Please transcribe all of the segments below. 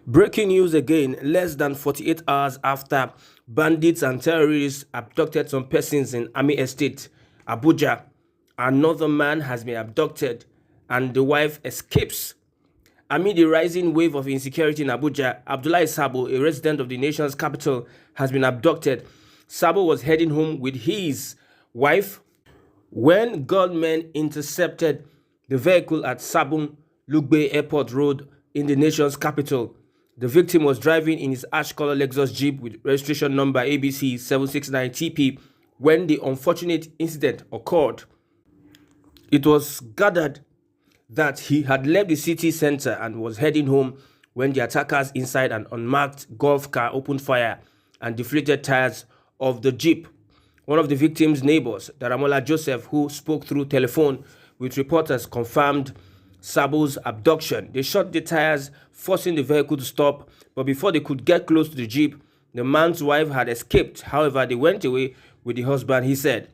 Breaking news again, less than 48 hours after bandits and terrorists abducted some persons in Army Estate, Abuja, another man has been abducted and the wife escapes. Amid the rising wave of insecurity in Abuja, Abdullahi Sabo, a resident of the nation's capital, has been abducted. Sabo was heading home with his wife when gunmen intercepted the vehicle at Sabun Lugbe Airport Road in the nation's capital. The victim was driving in his ash-color Lexus Jeep with registration number ABC 769TP when the unfortunate incident occurred. It was gathered that he had left the city center and was heading home when the attackers inside an unmarked golf car opened fire and deflated tires of the Jeep. One of the victim's neighbors, Daramola Joseph, who spoke through telephone with reporters, confirmed Sabo's abduction. They shot the tires, forcing the vehicle to stop, but before they could get close to the Jeep, the man's wife had escaped. However, they went away with the husband, he said.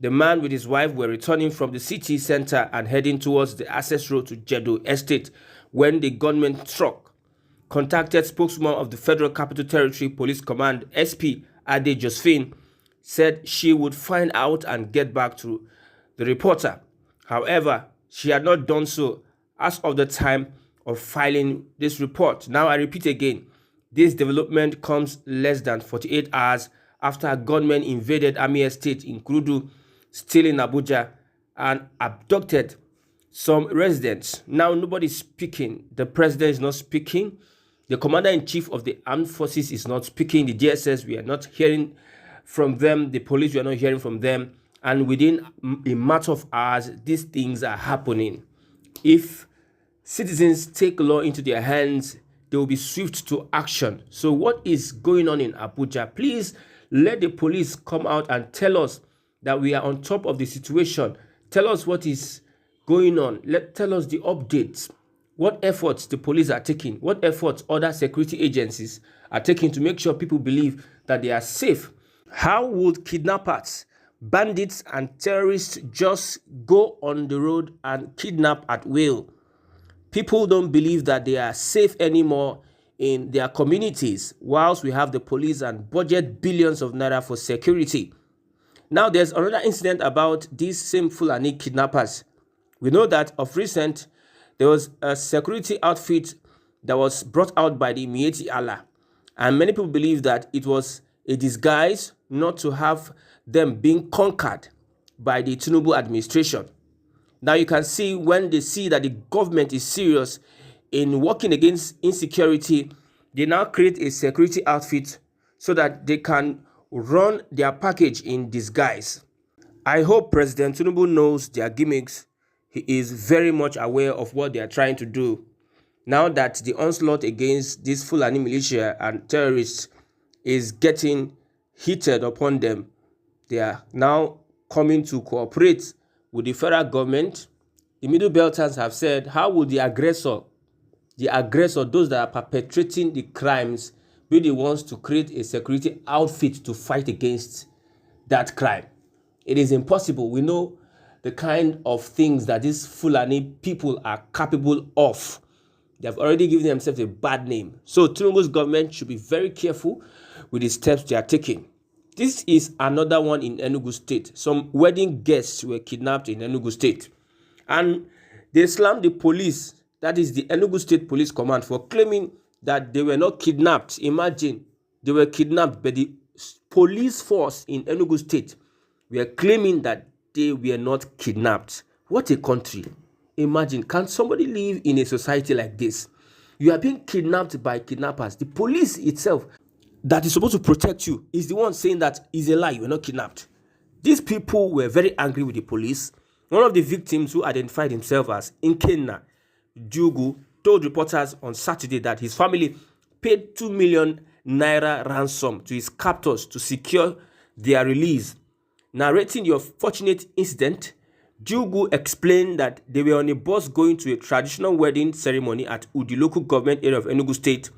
The man with his wife were returning from the city center and heading towards the access road to Jedo Estate when the gunman struck. Contacted spokeswoman of the Federal Capital Territory Police Command, SP Ade Josephine, said she would find out and get back to the reporter. However, she had not done so as of the time of filing this report. Now I repeat again, this development comes less than 48 hours after gunmen invaded Army Estate in Kurudu, still in Abuja, and abducted some residents. Now nobody's speaking. The president is not speaking. The commander-in-chief of the armed forces is not speaking. The DSS, we are not hearing from them. The police, we are not hearing from them. And within a matter of hours, these things are happening. If citizens take law into their hands, they will be swift to action. So what is going on in Abuja? Please let the police come out and tell us that we are on top of the situation. Tell us what is going on. Tell us the updates. What efforts the police are taking. What efforts other security agencies are taking to make sure people believe that they are safe. How would kidnappers, bandits and terrorists just go on the road and kidnap at will? People don't believe that they are safe anymore in their communities, whilst we have the police and budget billions of naira for security. Now there's another incident about these same Fulani kidnappers. We know that of recent, there was a security outfit that was brought out by the Mieti Allah. And many people believe that it was a disguise not to have them being conquered by the Tinubu administration. Now you can see when they see that the government is serious in working against insecurity, they now create a security outfit so that they can run their package in disguise. I hope President Tinubu knows their gimmicks. He is very much aware of what they are trying to do. Now that the onslaught against this Fulani militia and terrorists is getting heated upon them, they are now coming to cooperate with the federal government. The Middle Belters have said, how would the aggressor, those that are perpetrating the crimes, be the ones to create a security outfit to fight against that crime? It is impossible. We know the kind of things that these Fulani people are capable of. They have already given themselves a bad name. So Tinubu's government should be very careful with the steps they are taking. This is another one in Enugu State. Some wedding guests were kidnapped in Enugu State. And they slammed the police, that is the Enugu State Police Command, for claiming that they were not kidnapped. Imagine, they were kidnapped, but the police force in Enugu State were claiming that they were not kidnapped. What a country. Imagine, can somebody live in a society like this? You are being kidnapped by kidnappers. The police itself that is supposed to protect you is the one saying that is a lie, you were not kidnapped. These people were very angry with the police. One of the victims, who identified himself as Inkenna Jugu, told reporters on Saturday that his family paid 2 million naira ransom to his captors to secure their release. Narrating the unfortunate incident, Jugu explained that they were on a bus going to a traditional wedding ceremony at Udi local government area of Enugu State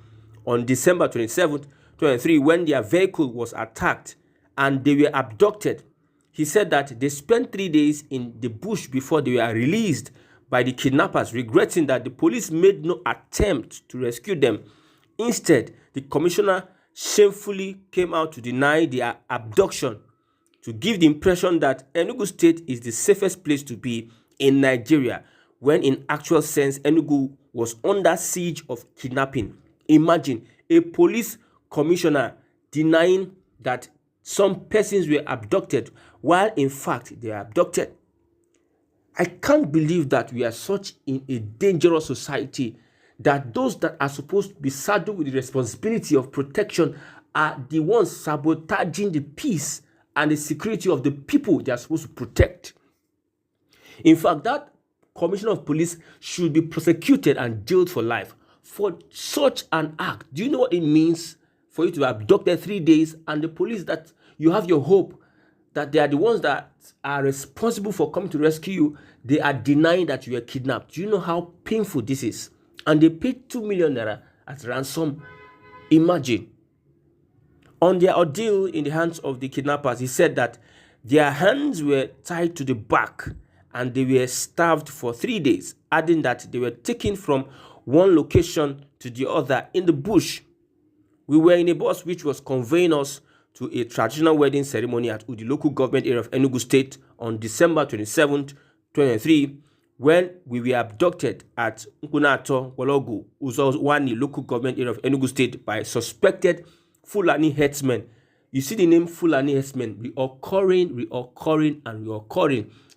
on December 27th, 2023, when their vehicle was attacked and they were abducted. He said that they spent 3 days in the bush before they were released by the kidnappers, regretting that the police made no attempt to rescue them Instead, the commissioner shamefully came out to deny their abduction, to give the impression that Enugu State is the safest place to be in Nigeria, when in actual sense Enugu was under siege of kidnapping. Imagine a police commissioner denying that some persons were abducted, while in fact they are abducted. I can't believe that we are such in a dangerous society, that those that are supposed to be saddled with the responsibility of protection are the ones sabotaging the peace and the security of the people they are supposed to protect. In fact, that commissioner of police should be prosecuted and jailed for life for such an act. Do you know what it means for you to be abducted 3 days, and the police that you have your hope that they are the ones that are responsible for coming to rescue you, they are denying that you were kidnapped? Do you know how painful this is? And they paid 2 million naira as ransom. Imagine. On their ordeal in the hands of the kidnappers, he said that their hands were tied to the back and they were starved for 3 days, adding that they were taken from one location to the other in the bush. We were in a bus which was conveying us to a traditional wedding ceremony at Udi local government area of Enugu State on December 27th, 2023, when we were abducted at Nkunato, Wologu, Uzowani local government area of Enugu State by suspected Fulani herdsmen. You see the name Fulani herdsmen reoccurring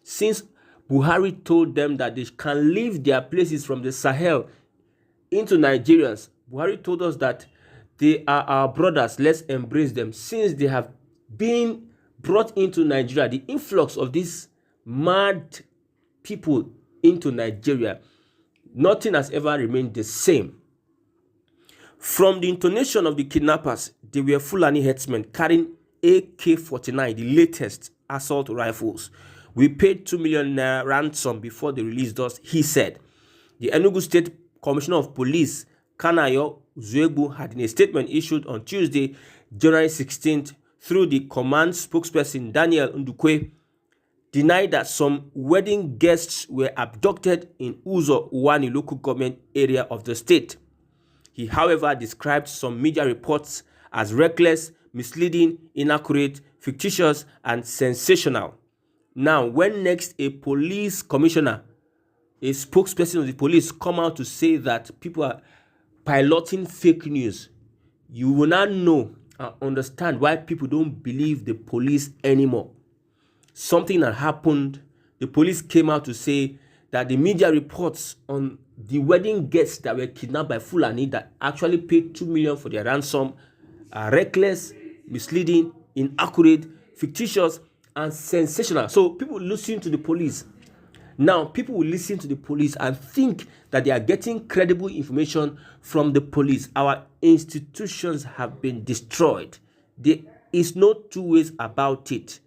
since Buhari told them that they can leave their places from the Sahel into Nigerians. Buhari told us that they are our brothers, let's embrace them. Since they have been brought into Nigeria, the influx of these mad people into Nigeria, nothing has ever remained the same. From the intonation of the kidnappers, they were Fulani herdsmen carrying AK-49, the latest assault rifles. We paid 2 million naira ransom before they released us, he said. The Enugu State Commissioner of Police, Kanayo Zuegbu, had in a statement issued on Tuesday, January 16th, through the command spokesperson Daniel Ndukwe, denied that some wedding guests were abducted in Uzo Uwani local government area of the state. He, however, described some media reports as reckless, misleading, inaccurate, fictitious, and sensational. Now, when next a police commissioner, a spokesperson of the police, come out to say that people are piloting fake news, you will not know and understand why people don't believe the police anymore. Something that happened, the police came out to say that the media reports on the wedding guests that were kidnapped by Fulani that actually paid 2 million for their ransom are reckless, misleading, inaccurate, fictitious, and sensational. So people listen to the police. Now, people will listen to the police and think that they are getting credible information from the police. Our institutions have been destroyed. There is no two ways about it.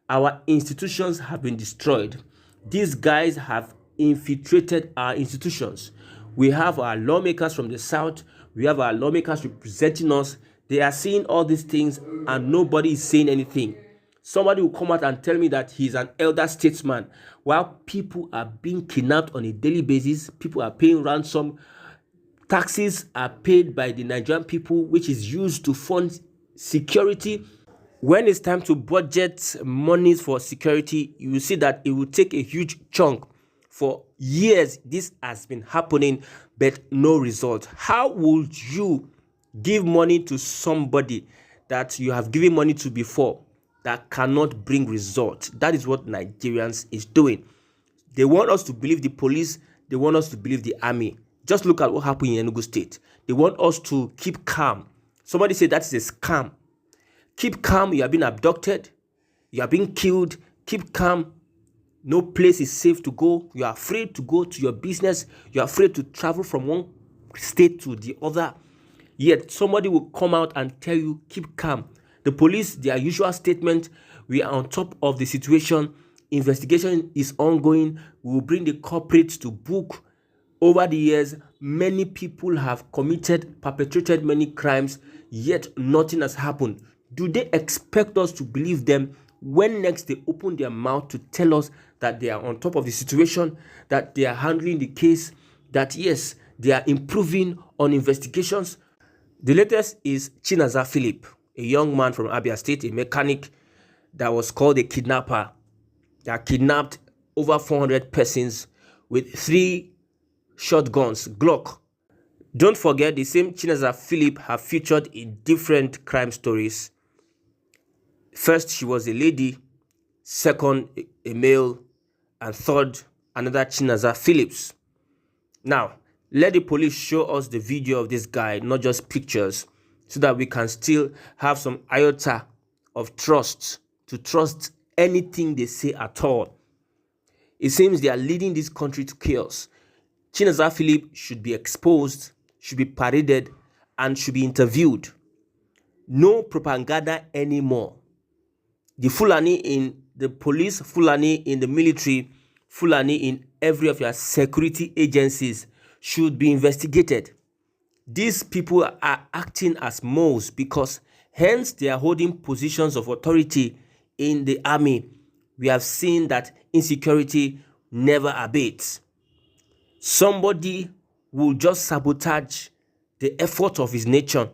Our institutions have been destroyed. These guys have infiltrated our institutions. We have our lawmakers from the south. We have our lawmakers representing us. They are seeing all these things and nobody is saying anything. Somebody will come out and tell me that he's an elder statesman, while people are being kidnapped on a daily basis. People are paying ransom. Taxes are paid by the Nigerian people, which is used to fund security. When it's time to budget monies for security, you will see that it will take a huge chunk. For years, this has been happening, but no result. How would you give money to somebody that you have given money to before that cannot bring results? That is what Nigerians is doing. They want us to believe the police. They want us to believe the army. Just look at what happened in Enugu State. They want us to keep calm. Somebody said that is a scam. Keep calm. You are being abducted. You are being killed. Keep calm. No place is safe to go. You are afraid to go to your business. You are afraid to travel from one state to the other. Yet somebody will come out and tell you, keep calm. The police, their usual statement, we are on top of the situation. Investigation is ongoing. We will bring the culprits to book. Over the years, many people have perpetrated many crimes, yet nothing has happened. Do they expect us to believe them when next they open their mouth to tell us that they are on top of the situation, that they are handling the case, that yes, they are improving on investigations? The latest is Chinaza Philip, a young man from Abia State, a mechanic that was called a kidnapper, that kidnapped over 400 persons with 3 shotguns, Glock. Don't forget, the same Chinaza Philip have featured in different crime stories. First, she was a lady. Second, a male. And third, another Chinaza Phillips. Now, let the police show us the video of this guy, not just pictures, so that we can still have some iota of trust to trust anything they say at all. It seems they are leading this country to chaos. Chinaza Philip should be exposed, should be paraded, and should be interviewed. No propaganda anymore. The Fulani in the police, Fulani in the military, Fulani in every of your security agencies should be investigated. These people are acting as moles because hence they are holding positions of authority in the army. We have seen that insecurity never abates. Somebody will just sabotage the effort of his nation.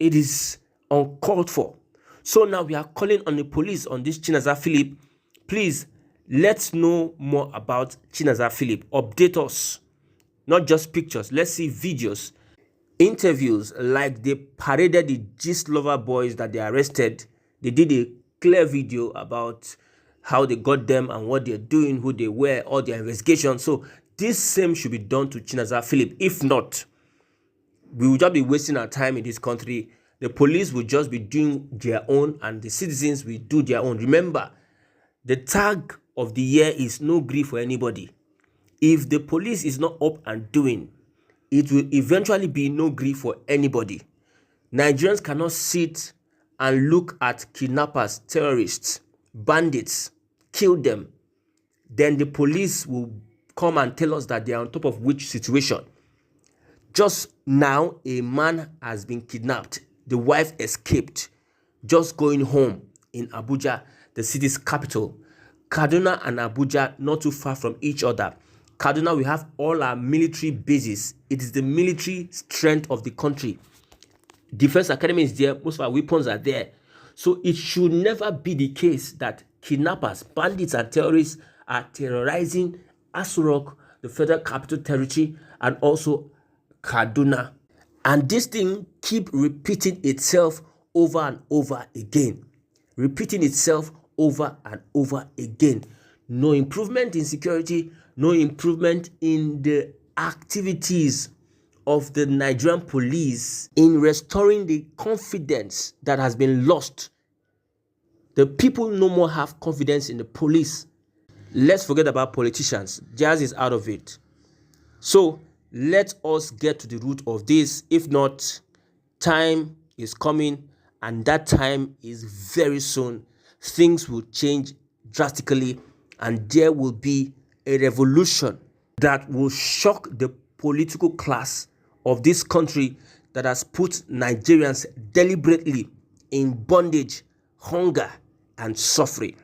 It is uncalled for. So now we are calling on the police on this Chinaza Philip. Please, let's know more about Chinaza Philip. Update us. Not just pictures. Let's see videos. Interviews, like they paraded the Gist Lover boys that they arrested. They did a clear video about how they got them and what they're doing, who they were, all their investigations. So this same should be done to Chinaza Philip. If not, we will just be wasting our time in this country. The police will just be doing their own and the citizens will do their own. Remember, the tag of the year is no grief for anybody. If the police is not up and doing, it will eventually be no grief for anybody. Nigerians cannot sit and look at kidnappers, terrorists, bandits, kill them. Then the police will come and tell us that they are on top of which situation. Just now, a man has been kidnapped. The wife escaped, just going home in Abuja, the city's capital. Kaduna and Abuja, not too far from each other. Kaduna, we have all our military bases. It is the military strength of the country. Defense Academy is there. Most of our weapons are there. So it should never be the case that kidnappers, bandits, and terrorists are terrorizing Aso Rock, the Federal Capital Territory, and also Kaduna. And this thing keep repeating itself over and over again. Repeating itself over and over again. No improvement in security, no improvement in the activities of the Nigerian police in restoring the confidence that has been lost. The people no more have confidence in the police. Let's forget about politicians. Jazz is out of it. So let us get to the root of this. If not, time is coming, and that time is very soon. Things will change drastically, and there will be a revolution that will shock the political class of this country that has put Nigerians deliberately in bondage, hunger, and suffering.